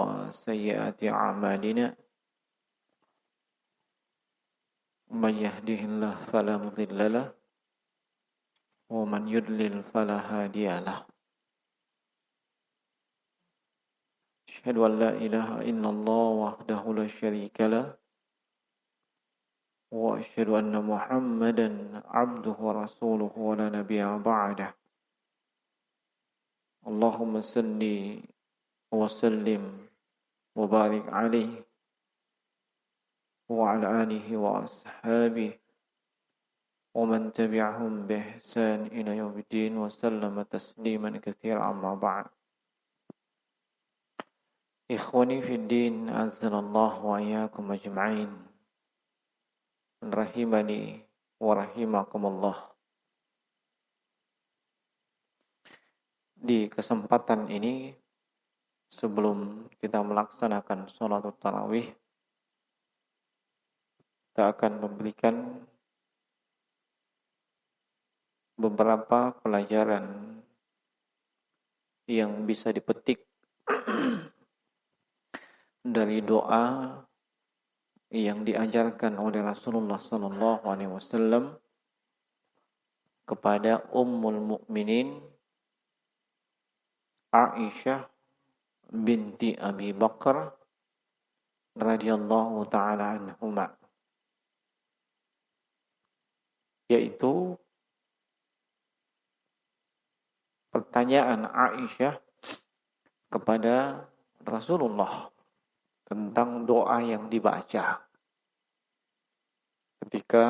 وسيئات أعمالنا من يهده الله فلا مضل له ومن يضلل فلا هادي له أشهد أن لا إله إلا الله وحده لا شريك له وأشهد أن محمدا عبده ورسوله ولا نبي بعده اللهم صل وسلم وبارك عليه وعلى آله وأصحابه ومن تبعهم بإحسان إلى يوم الدين وسلم تسليما كثيرا أما بعد إخواني في الدين أعزنا الله وإياكم أجمعين rahimani wa rahimakumullah. Di kesempatan ini sebelum kita melaksanakan sholat tarawih, kita akan memberikan beberapa pelajaran yang bisa dipetik dari doa yang diajarkan oleh Rasulullah sallallahu alaihi wasallam kepada Ummul Mukminin Aisyah binti Abi Bakar radhiyallahu taala anhuma, yaitu pertanyaan Aisyah kepada Rasulullah tentang doa yang dibaca ketika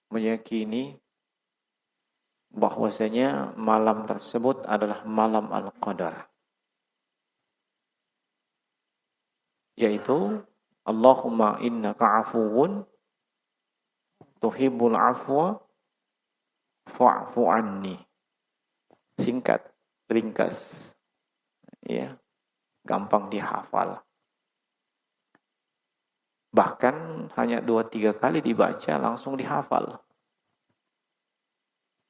meyakini bahwasanya malam tersebut adalah malam Al-Qadar, yaitu Allahumma innaka afuwun tuhibbul afwa fa'fu anni. Singkat, ringkas, ya, gampang dihafal. Bahkan hanya 2-3 kali dibaca langsung dihafal.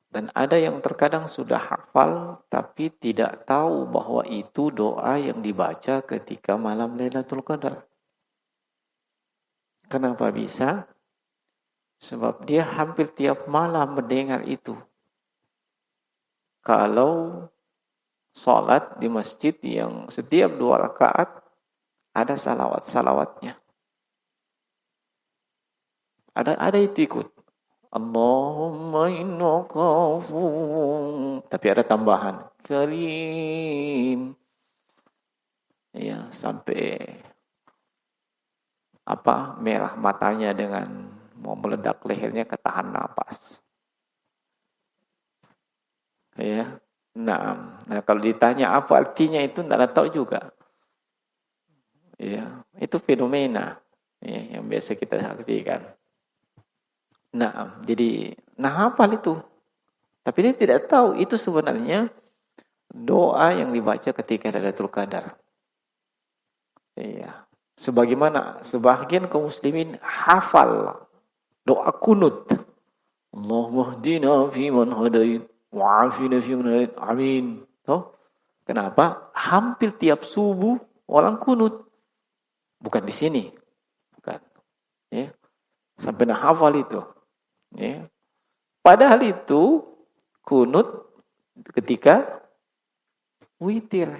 Dan ada yang terkadang sudah hafal tapi tidak tahu bahwa itu doa yang dibaca ketika malam Lailatul Qadar. Kenapa bisa? Sebab dia hampir tiap malam mendengar itu. Kalau sholat di masjid yang setiap 2 rakaat ada salawat-salawatnya. Ada itu ikut. Allahumma innaka afuwwun. Tapi ada tambahan. Karim. Ya, sampai merah matanya dengan mau meledak lehernya ketahan napas. Ya. Nah, kalau ditanya apa artinya itu tidak tahu juga. Ya, itu fenomena ya, yang biasa kita saksikan. Nah, jadi hafal itu. Tapi dia tidak tahu itu sebenarnya doa yang dibaca ketika Lailatul Qadar. Iya. Sebagaimana sebagian kaum muslimin hafal doa kunut. Allahumma hdina fi man hadait wa'afina fi man hadait. Amin. Tahu? Kenapa? Hampir tiap subuh orang kunut. Bukan di sini. Bukan. Ya. Sampai hafal itu. Ya. Padahal itu kunut ketika witir.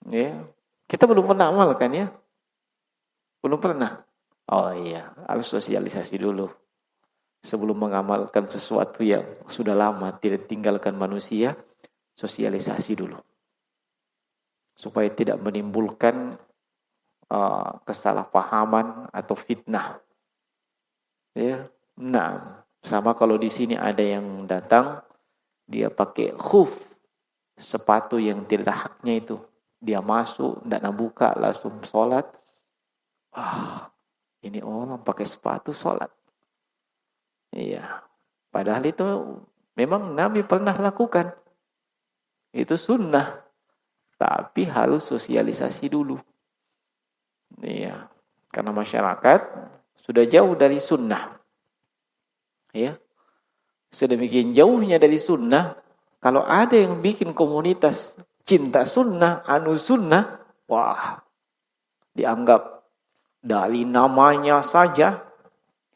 Ya. Kita belum pernah amalkan ya. Belum pernah. Oh iya, harus sosialisasi dulu. Sebelum mengamalkan sesuatu yang sudah lama tidak tinggalkan manusia, sosialisasi dulu. Supaya tidak menimbulkan kesalahpahaman atau fitnah. Ya. Nah, sama kalau di sini ada yang datang, dia pakai khuf, sepatu yang tidak ada haknya itu. Dia masuk, tidak buka, langsung sholat. Ini orang pakai sepatu sholat. Iya. Padahal itu memang Nabi pernah lakukan. Itu sunnah. Tapi harus sosialisasi dulu. Iya. Karena masyarakat sudah jauh dari sunnah. Ya. Sedemikian jauhnya dari sunnah, kalau ada yang bikin komunitas cinta sunnah, anu sunnah, wah, dianggap dari namanya saja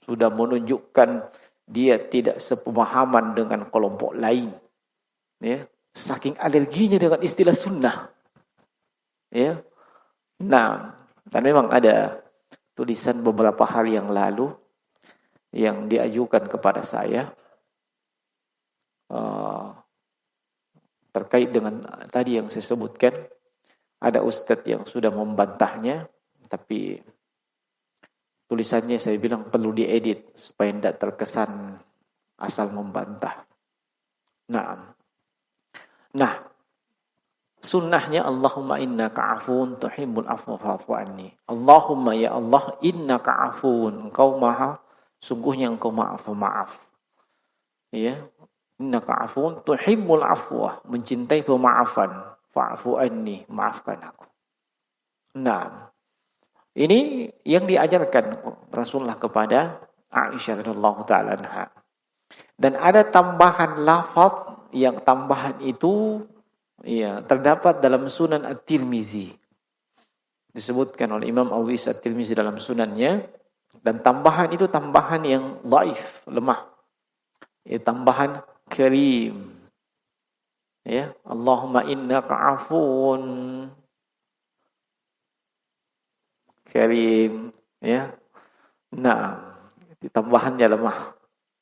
sudah menunjukkan dia tidak sepemahaman dengan kelompok lain. Ya, saking alerginya dengan istilah sunnah. Ya. Nah, dan memang ada tulisan beberapa hari yang lalu yang diajukan kepada saya terkait dengan tadi yang saya sebutkan. Ada ustadz yang sudah membantahnya, tapi tulisannya saya bilang perlu diedit supaya tidak terkesan asal membantah. Nah, sunnahnya Allahumma innaka afuun tuhibbul afwa fa'fu anni. Allahumma ya Allah innaka afuun, engkau maha, sungguhnya engkau maaf. Ya, innaka afuun tuhibbul afwa, mencintai pemaafan, fa'fu anni, maafkan aku. Nah, ini yang diajarkan Rasulullah kepada Aisyah radhiyallahu taala anha. Dan ada tambahan lafaz, yang tambahan itu ya terdapat dalam Sunan At-Tirmizi. Disebutkan oleh Imam Abu Isa At-Tirmizi dalam sunannya, dan tambahan itu tambahan yang dhaif, lemah. Ya, tambahan karim. Ya, Allahumma innaka afuun karim, ya. Nah, tambahannya lemah.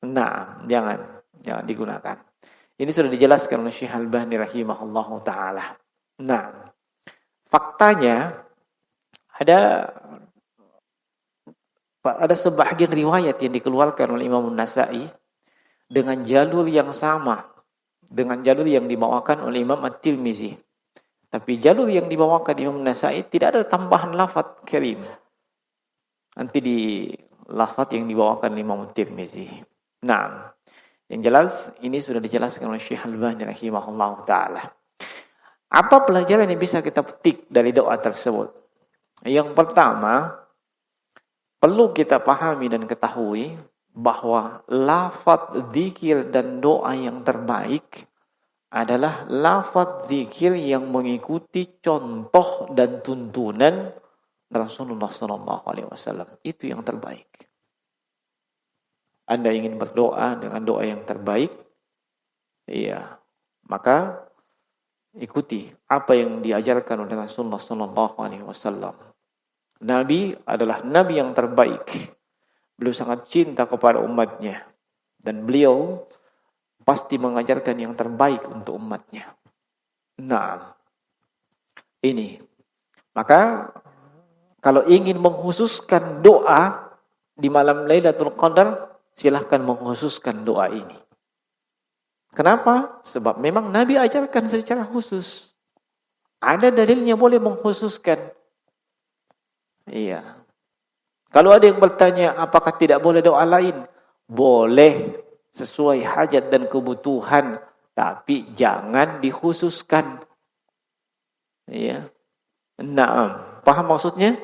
Nah, jangan digunakan. Ini sudah dijelaskan oleh Syekh Al-Albani rahimahullahu taala. Nah, faktanya ada sebahagian riwayat yang dikeluarkan oleh Imam An-Nasa'i dengan jalur yang sama dengan jalur yang dibawakan oleh Imam At-Tirmizi. Tapi jalur yang dibawakan Imam An-Nasa'i tidak ada tambahan lafaz karim. Nanti di lafaz yang dibawakan Imam At-Tirmizi. Nah, yang jelas ini sudah dijelaskan oleh Syekh Al-Albani rahimahullahu taala. Apa pelajaran yang bisa kita petik dari doa tersebut? Yang pertama, perlu kita pahami dan ketahui bahwa lafaz zikir dan doa yang terbaik adalah lafaz zikir yang mengikuti contoh dan tuntunan Rasulullah SAW. Itu yang terbaik. Anda ingin berdoa dengan doa yang terbaik, iya, maka ikuti apa yang diajarkan oleh Rasulullah SAW. Nabi adalah Nabi yang terbaik. Beliau sangat cinta kepada umatnya. Dan beliau pasti mengajarkan yang terbaik untuk umatnya. Nah, ini. Maka, kalau ingin menghususkan doa di malam Lailatul Qadar, silahkan menghususkan doa ini. Kenapa? Sebab memang Nabi ajarkan secara khusus. Ada dalilnya boleh mengkhususkan. Iya. Kalau ada yang bertanya, apakah tidak boleh doa lain? Boleh, sesuai hajat dan kebutuhan, tapi jangan dikhususkan. Iya. Nah, paham maksudnya?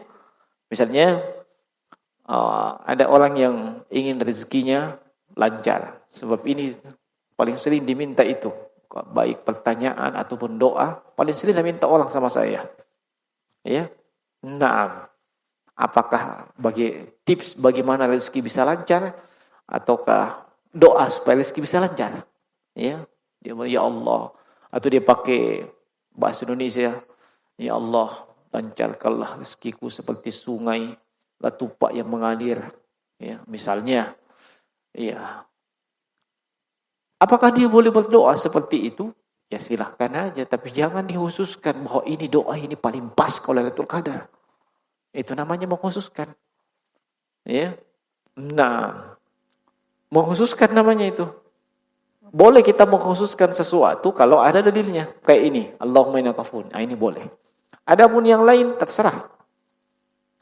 Misalnya, ada orang yang ingin rezekinya lancar. Sebab ini paling sering diminta itu. Baik pertanyaan ataupun doa, paling sering diminta orang sama saya. Ya. Nah, apakah tips bagaimana rezeki bisa lancar, ataukah doa supaya rezeki bisa lancar? Ya, dia ya Allah, atau dia pakai bahasa Indonesia, ya Allah, lancarkanlah rezekiku seperti sungai latupak yang mengalir. Ya, misalnya, ya. Apakah dia boleh berdoa seperti itu? Ya silahkan aja, tapi jangan dikhususkan bahwa ini doa ini paling pas kalau Lailatul Qadar. Itu namanya mengkhususkan. Ya. Nah, mengkhususkan namanya itu. Boleh kita mengkhususkan sesuatu kalau ada dalilnya. Kayak ini, Allahumma innaka afuwwun. Nah, ini boleh. Adapun yang lain terserah.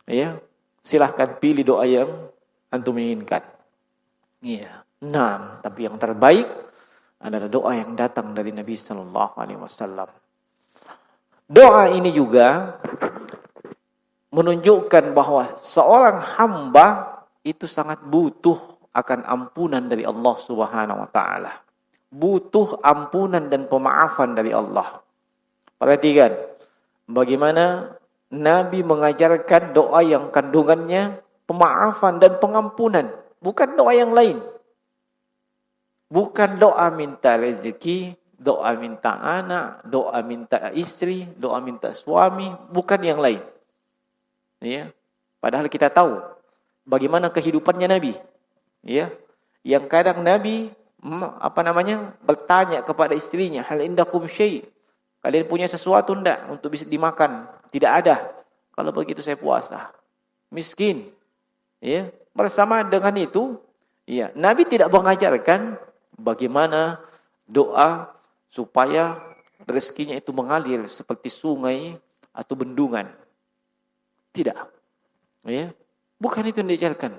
Ya. Silahkan pilih doa yang antum inginkan. Iya. Nah, tapi yang terbaik adalah doa yang datang dari Nabi sallallahu alaihi wasallam. Doa ini juga menunjukkan bahwa seorang hamba itu sangat butuh akan ampunan dari Allah Subhanahu wa taala. Butuh ampunan dan pemaafan dari Allah. Perhatikan bagaimana Nabi mengajarkan doa yang kandungannya pemaafan dan pengampunan, bukan doa yang lain. Bukan doa minta rezeki, doa minta anak, doa minta istri, doa minta suami, bukan yang lain. Ya. Padahal kita tahu bagaimana kehidupannya Nabi. Ya. Yang kadang Nabi bertanya kepada istrinya, hal indakum syai'? Kalian punya sesuatu enggak untuk bisa dimakan? Tidak ada. Kalau begitu saya puasa. Miskin. Ya. Bersama dengan itu, ya, Nabi tidak mengajarkan bagaimana doa supaya rezekinya itu mengalir seperti sungai atau bendungan. Tidak. Ya. Bukan itu yang diajarkan.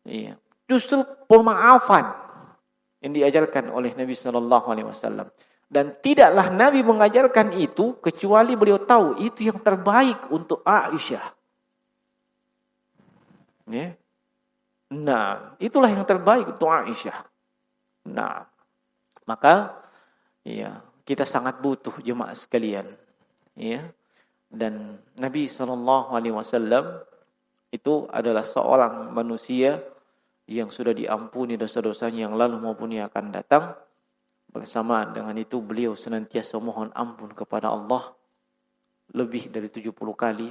Ya. Justru pemaafan yang diajarkan oleh Nabi sallallahu alaihi wasallam. Dan tidaklah Nabi mengajarkan itu kecuali beliau tahu itu yang terbaik untuk Aisyah. Ya. Nah, itulah yang terbaik untuk Aisyah. Nah, maka ya, kita sangat butuh jemaah sekalian. Ya. Dan Nabi sallallahu alaihi wasallam itu adalah seorang manusia yang sudah diampuni dosa-dosanya yang lalu maupun yang akan datang. Bersama dengan itu beliau senantiasa mohon ampun kepada Allah lebih dari 70 kali,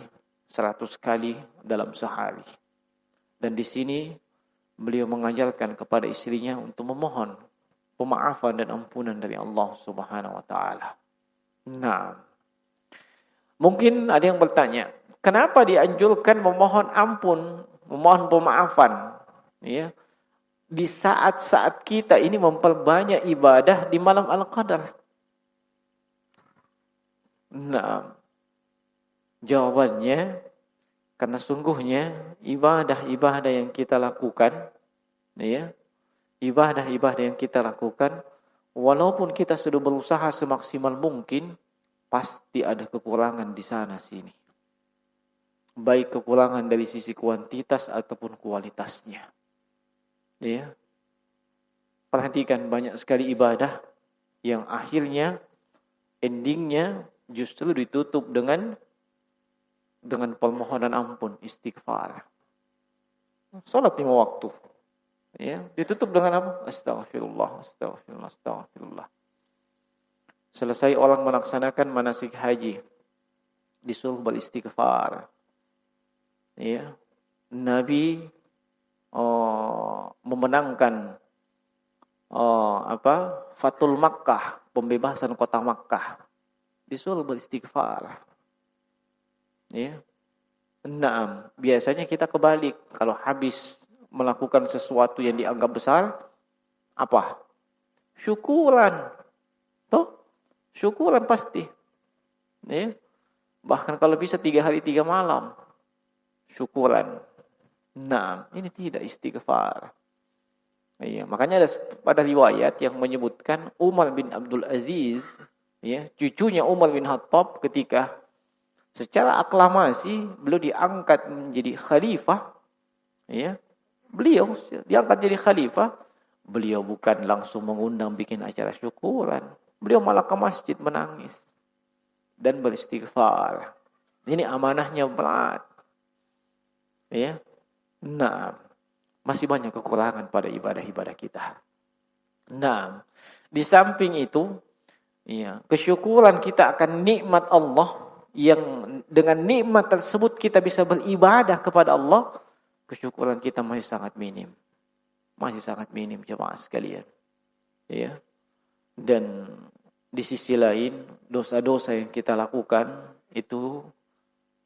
100 kali dalam sehari. Dan di sini beliau mengajarkan kepada istrinya untuk memohon pemaafan dan ampunan dari Allah Subhanahu wa taala. Nah, mungkin ada yang bertanya, kenapa dianjurkan memohon ampun, memohon pemaafan? Ya, di saat-saat kita ini memperbanyak ibadah di malam Al-Qadar. Nah, jawabannya karena sungguhnya ibadah-ibadah yang kita lakukan, ya, ibadah-ibadah yang kita lakukan, walaupun kita sudah berusaha semaksimal mungkin, pasti ada kekurangan di sana sini. Baik kekurangan dari sisi kuantitas ataupun kualitasnya. Ya. Perhatikan banyak sekali ibadah yang akhirnya endingnya justru ditutup dengan permohonan ampun, istighfar. Salat 5 waktu. Ya, ditutup dengan apa? Astaghfirullah, astaghfirullah, astaghfirullah. Selesai orang melaksanakan manasik haji, disuruh beristighfar. Ya. Nabi memenangkan Fathul Makkah, pembebasan kota Makkah. Disuruh beristighfar. Ya. Nah, biasanya kita kebalik. Kalau habis melakukan sesuatu yang dianggap besar, apa? Syukuran. Toh? Syukuran pasti. Ya. Bahkan kalau bisa 3 hari 3 malam. Syukuran. Nah, ini tidak istighfar. Ya, makanya ada pada riwayat yang menyebutkan Umar bin Abdul Aziz, ya, cucunya Umar bin Khattab ketika secara aklamasi beliau diangkat menjadi khalifah, ya. Beliau diangkat jadi khalifah, beliau bukan langsung mengundang bikin acara syukuran. Beliau malah ke masjid menangis dan beristighfar. Ini amanahnya berat. Ya. Nah, masih banyak kekurangan pada ibadah-ibadah kita. Nah, di samping itu, ya, kesyukuran kita akan nikmat Allah yang dengan nikmat tersebut kita bisa beribadah kepada Allah, kesyukuran kita masih sangat minim. Masih sangat minim jemaah sekalian. Ya. Dan di sisi lain, dosa-dosa yang kita lakukan itu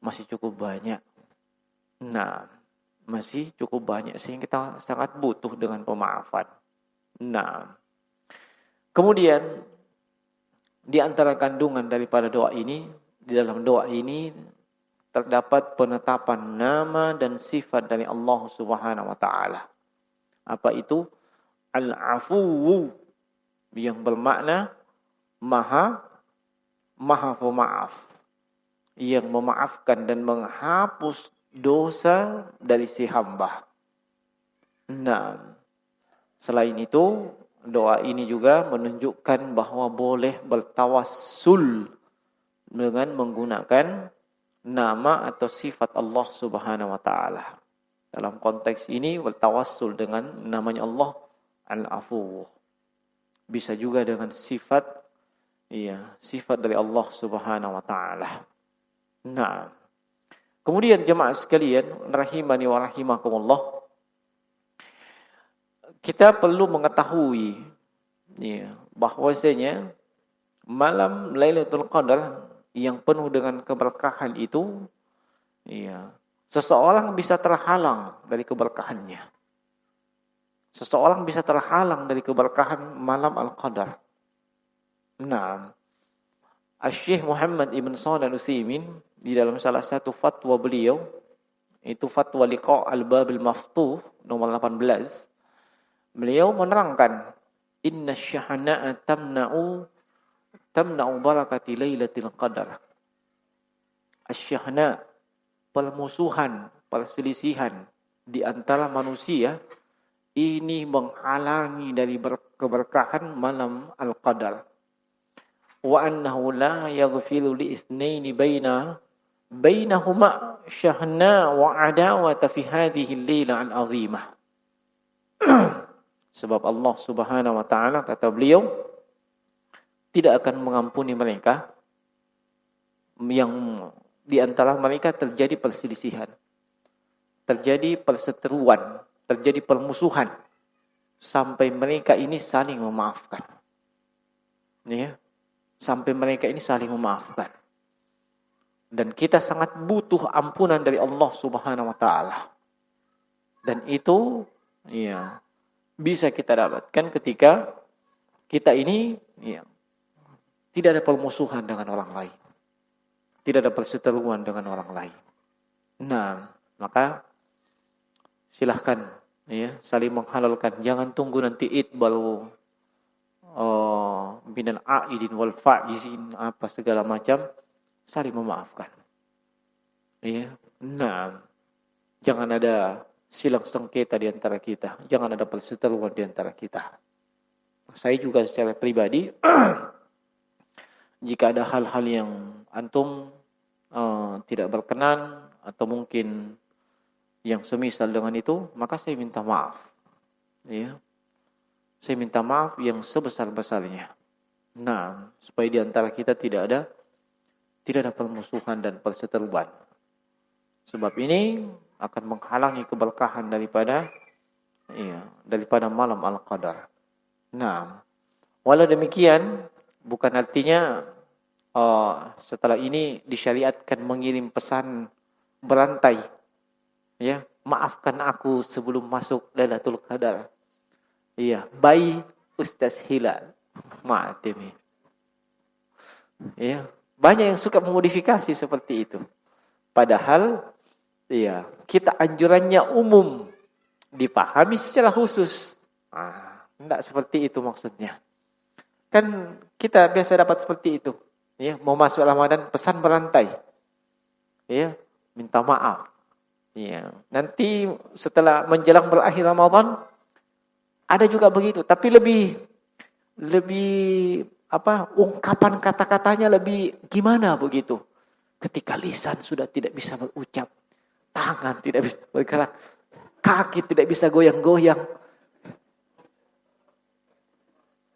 masih cukup banyak. Nah, masih cukup banyak sehingga kita sangat butuh dengan pemaafan. Nah, kemudian di antara kandungan daripada doa ini, di dalam doa ini terdapat penetapan nama dan sifat dari Allah Subhanahu wa taala. Apa itu? Al-Afuwu, yang bermakna Maha Pemaaf, yang memaafkan dan menghapus dosa dari si hamba. Nah, selain itu, doa ini juga menunjukkan bahwa boleh bertawassul dengan menggunakan nama atau sifat Allah Subhanahu wa taala. Dalam konteks ini bertawassul dengan namanya Allah Al-Afuw. Bisa juga dengan sifat dari Allah Subhanahu wa taala. Nah, kemudian jemaah sekalian rahimani wa rahimakumullah, kita perlu mengetahui bahwasanya malam Lailatul Qadar yang penuh dengan keberkahan itu, seseorang bisa terhalang dari keberkahannya. Seseorang bisa terhalang dari keberkahan malam Al-Qadar. Nah, Asy-Syaikh Muhammad Ibn Shalih Al-Utsaimin di dalam salah satu fatwa beliau, itu fatwa Liqa' Al-Bab Al-Maftuh nomor 18, beliau menerangkan inna syahna'a tamna'u barakati Lailatul Qadar. Asy-syahna, permusuhan, perselisihan di antara manusia ini menghalangi dari keberkahan malam Al-Qadar. Wa annahu la yaghfiru li itsnaini bainahuma syahna wa adawata fi hadhihi al-lailah al-'azimah. Sebab Allah Subhanahu wa taala, kata beliau, tidak akan mengampuni mereka yang di antara mereka terjadi perselisihan, terjadi perseteruan, terjadi permusuhan sampai mereka ini saling memaafkan. Sampai mereka ini saling memaafkan. Dan kita sangat butuh ampunan dari Allah Subhanahu wa taala. Dan itu bisa kita dapatkan ketika kita ini tidak ada permusuhan dengan orang lain. Tidak ada perseteruan dengan orang lain. Nah, maka silahkan saling menghalalkan. Jangan tunggu nanti Id baru minal a'idin wal fa'izin apa segala macam, saling memaafkan. Nah, jangan ada silang sengketa di antara kita. Jangan ada perseteruan di antara kita. Saya juga secara pribadi jika ada hal-hal yang antum tidak berkenan atau mungkin yang semisal dengan itu, maka saya minta maaf. Saya minta maaf yang sebesar-besarnya. Nah, supaya di antara kita tidak ada permusuhan dan perseteruan. Sebab ini akan menghalangi keberkahan daripada malam Al-Qadar. Nah, walau demikian bukan artinya setelah ini disyariatkan mengirim pesan berantai. Maafkan aku sebelum masuk Lailatul Qadar. Bye Ustaz Hilal. Maafin. Banyak yang suka memodifikasi seperti itu. Padahal kita anjurannya umum, dipahami secara khusus. Tidak seperti itu maksudnya. Kan kita biasa dapat seperti itu. Mau masuk Ramadan, pesan berantai. Minta maaf. Nanti setelah menjelang berakhir Ramadan, ada juga begitu. Tapi lebih ungkapan kata-katanya lebih gimana begitu. Ketika lisan sudah tidak bisa berucap, tangan tidak bisa bergerak, kaki tidak bisa goyang-goyang,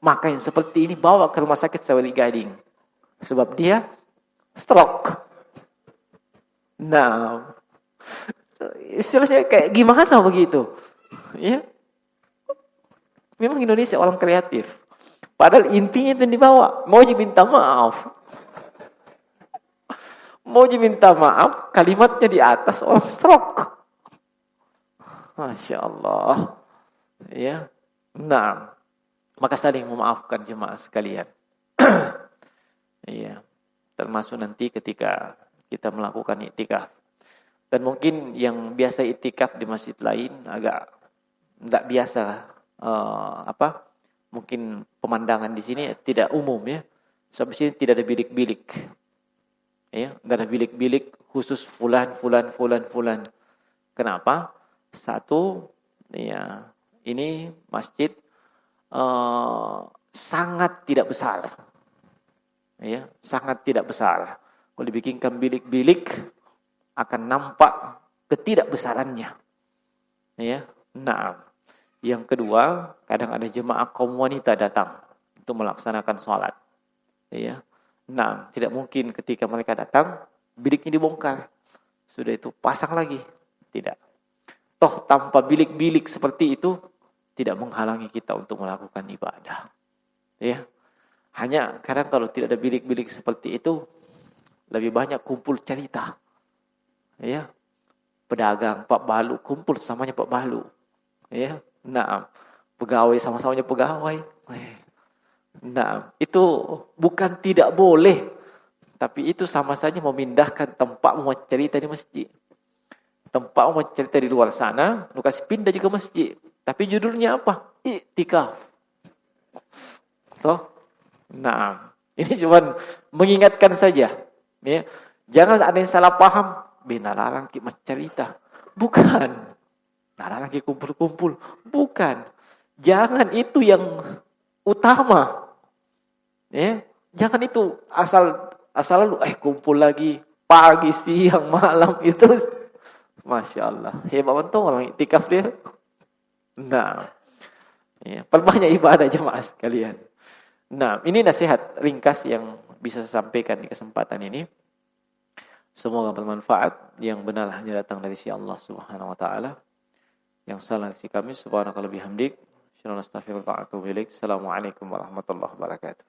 maka yang seperti ini bawa ke rumah sakit Sawali Gading. Sebab dia stroke. Nah, istilahnya kayak gimana begitu? Memang Indonesia orang kreatif. Padahal intinya itu dibawa. Mau minta maaf. Kalimatnya di atas orang stroke. Masya Allah. Nah, maka saling memaafkan jemaah sekalian. Termasuk nanti ketika kita melakukan iktikaf. Dan mungkin yang biasa iktikaf di masjid lain agak tidak biasa. Mungkin pemandangan di sini tidak umum Sampai sini tidak ada bilik-bilik. Tidak ada bilik-bilik khusus fulan. Kenapa? Satu, ini masjid sangat tidak besar. Sangat tidak besar. Kalau dibikinkan bilik-bilik akan nampak ketidakbesarannya. Ya. Nah, yang kedua, kadang ada jemaah kaum wanita datang untuk melaksanakan sholat. Ya. Nah, tidak mungkin ketika mereka datang, biliknya dibongkar. Sudah itu pasang lagi. Tidak. Toh tanpa bilik-bilik seperti itu, tidak menghalangi kita untuk melakukan ibadah. Ya. Hanya kadang kalau tidak ada bilik-bilik seperti itu, lebih banyak kumpul cerita. Ya. Pedagang, Pak Balu, kumpul samanya Pak Balu. Ya. Nah, pegawai sama-samanya pegawai. Nah, itu bukan tidak boleh, tapi itu sama saja memindahkan tempat mau cerita di masjid. Tempat mau cerita di luar sana, lu kasih pindah juga masjid. Tapi judulnya apa? Iktikaf. Toh? Nah, ini cuma mengingatkan saja. Ya. Jangan ada yang salah paham. Bina larang kita cerita. Bukan. Larang kita kumpul-kumpul. Bukan. Jangan itu yang utama. Ya, jangan itu asal lu kumpul lagi pagi, siang, malam itu. Masya Allah, hebat betul orang iktikaf dia. Nah, ya, perbanyak ibadah jemaah sekalian. Nah, ini nasihat ringkas yang bisa saya sampaikan di kesempatan ini. Semoga bermanfaat. Yang benar hanya datang dari si Allah Subhanahu wa taala. Yang salah si kami subhanaka wa bihamdik. Assalamualaikum warahmatullahi wabarakatuh.